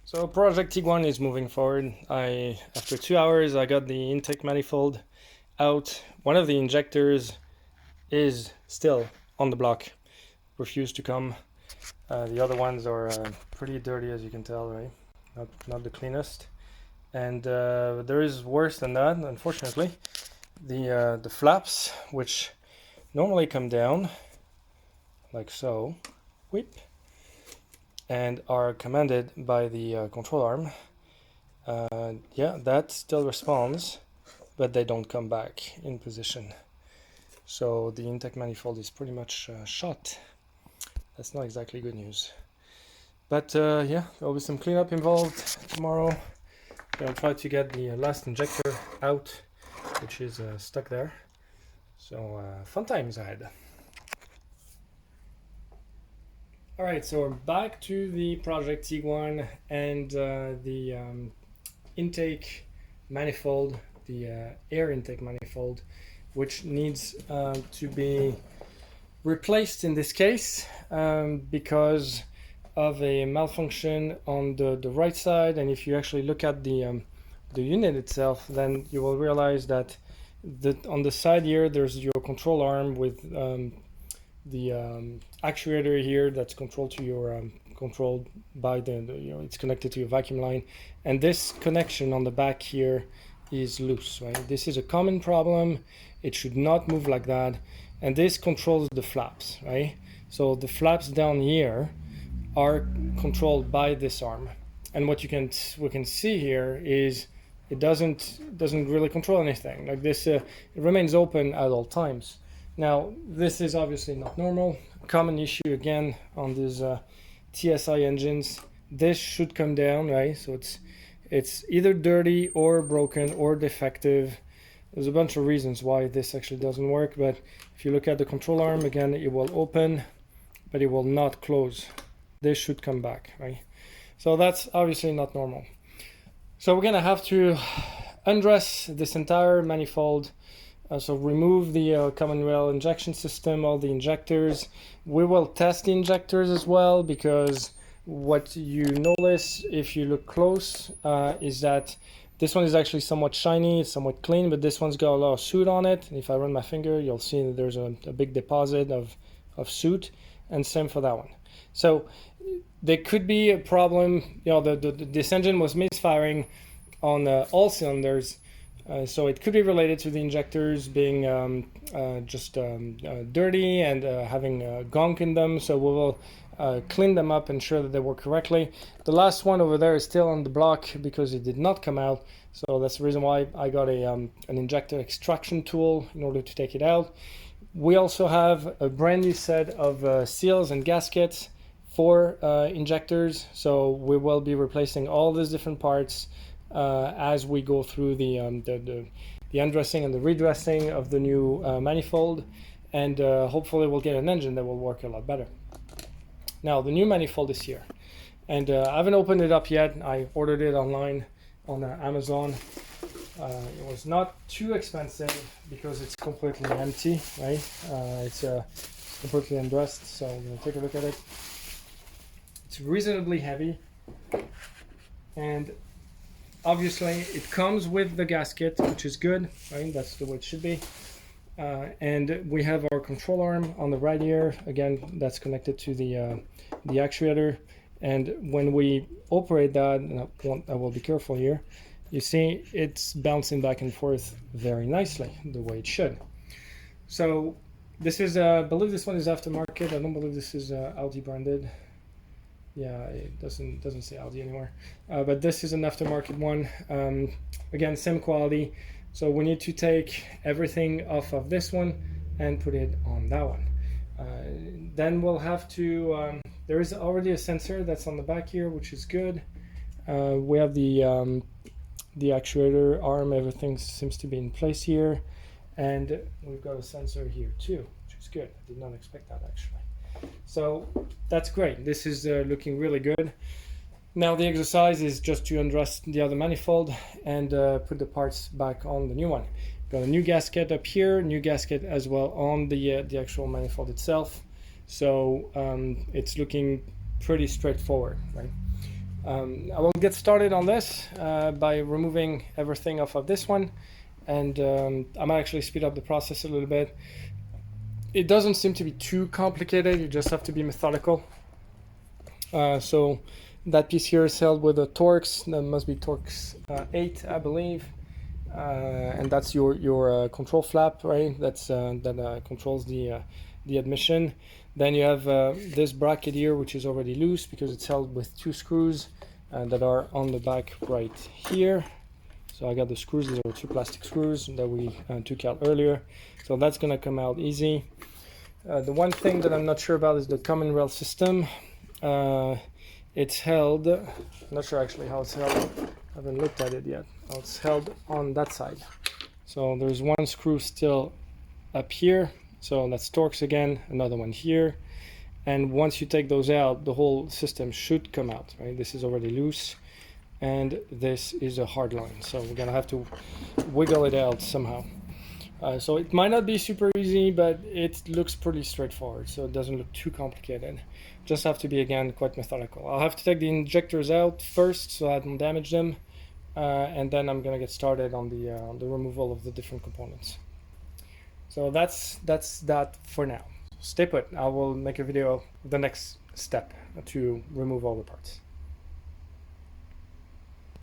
So project Tiguan is moving forward. After 2 hours, I got the intake manifold out. One of the injectors is still on the block, refused to come. The other ones are pretty dirty, as you can tell, right? Not the cleanest. And there is worse than that, unfortunately. The flaps, which normally come down like so, whip, and are commanded by the control arm. Yeah, that still responds, but they don't come back in position. So the intake manifold is pretty much shot. That's not exactly good news. But yeah, there'll be some cleanup involved tomorrow. I'll try to get the last injector out, which is stuck there. So fun times ahead. Alright, so we're back to the project Tiguan and the intake manifold, the air intake manifold, which needs to be replaced in this case because of a malfunction on the right side. And if you actually look at the unit itself, then you will realize that on the side here there's your control arm with the actuator here that's controlled to your controlled by it's connected to your vacuum line, and this connection on the back here is loose, right? This is a common problem. It should not move like that, and this controls the flaps, right? So the flaps down here are controlled by this arm, and what we can see here is it doesn't really control anything like this. It remains open at all times. Now, this is obviously not normal. Common issue again on these TSI engines. This should come down, right? So it's either dirty or broken or defective. There's a bunch of reasons why this actually doesn't work, but if you look at the control arm, again, it will open, but it will not close. This should come back, right? So that's obviously not normal. So we're gonna have to undress this entire manifold. So remove the common rail injection system, all the injectors. We will test the injectors as well, because what you notice if you look close is that this one is actually somewhat shiny, it's somewhat clean, but this one's got a lot of soot on it. And if I run my finger, you'll see that there's a big deposit of soot, and same for that one. So there could be a problem. You know, this engine was misfiring on all cylinders. So it could be related to the injectors being dirty and having gunk in them. So we will clean them up, ensure that they work correctly. The last one over there is still on the block because it did not come out. So that's the reason why I got an injector extraction tool in order to take it out. We also have a brand new set of seals and gaskets for injectors. So we will be replacing all these different parts as we go through the undressing and the redressing of the new manifold, and hopefully we'll get an engine that will work a lot better. Now the new manifold is here, and I haven't opened it up yet. I ordered it online on Amazon. It was not too expensive because it's completely empty, right? It's completely undressed, so I'm going to take a look at it. It's reasonably heavy, and obviously it comes with the gasket, which is good, right? That's the way it should be. And we have our control arm on the right here. Again, that's connected to the actuator. And when we operate that, and I will be careful here, you see it's bouncing back and forth very nicely, the way it should. So this is, I believe this one is aftermarket. I don't believe this is Audi branded. Yeah, it doesn't say Audi anymore, but this is an aftermarket one. Again, same quality. So we need to take everything off of this one and put it on that one. Then we'll have to. There is already a sensor that's on the back here, which is good. We have the actuator arm. Everything seems to be in place here, and we've got a sensor here too, which is good. I did not expect that actually. So that's great. This is looking really good. Now the exercise is just to undress the other manifold and put the parts back on the new one. Got a new gasket up here, new gasket as well on the actual manifold itself. So it's looking pretty straightforward, right? I will get started on this by removing everything off of this one, and I might actually speed up the process a little bit. It doesn't seem to be too complicated, you just have to be methodical. So that piece here is held with a Torx, that must be Torx 8, I believe. And that's your control flap, right? That's that controls the admission. Then you have this bracket here, which is already loose because it's held with 2 screws that are on the back right here. So I got the screws, these are 2 plastic screws that we took out earlier. So that's gonna come out easy. The one thing that I'm not sure about is the common rail system. It's held, I'm not sure actually how it's held, I haven't looked at it yet. Oh, it's held on that side. So there's 1 screw still up here, so that's Torx again, another one here. And once you take those out, the whole system should come out, right? This is already loose, and this is a hard line. So we're gonna have to wiggle it out somehow. So it might not be super easy, but it looks pretty straightforward, so it doesn't look too complicated. Just have to be, again, quite methodical. I'll have to take the injectors out first so I don't damage them, and then I'm gonna get started on the removal of the different components. So that's that for now. Stay put. I will make a video of the next step to remove all the parts.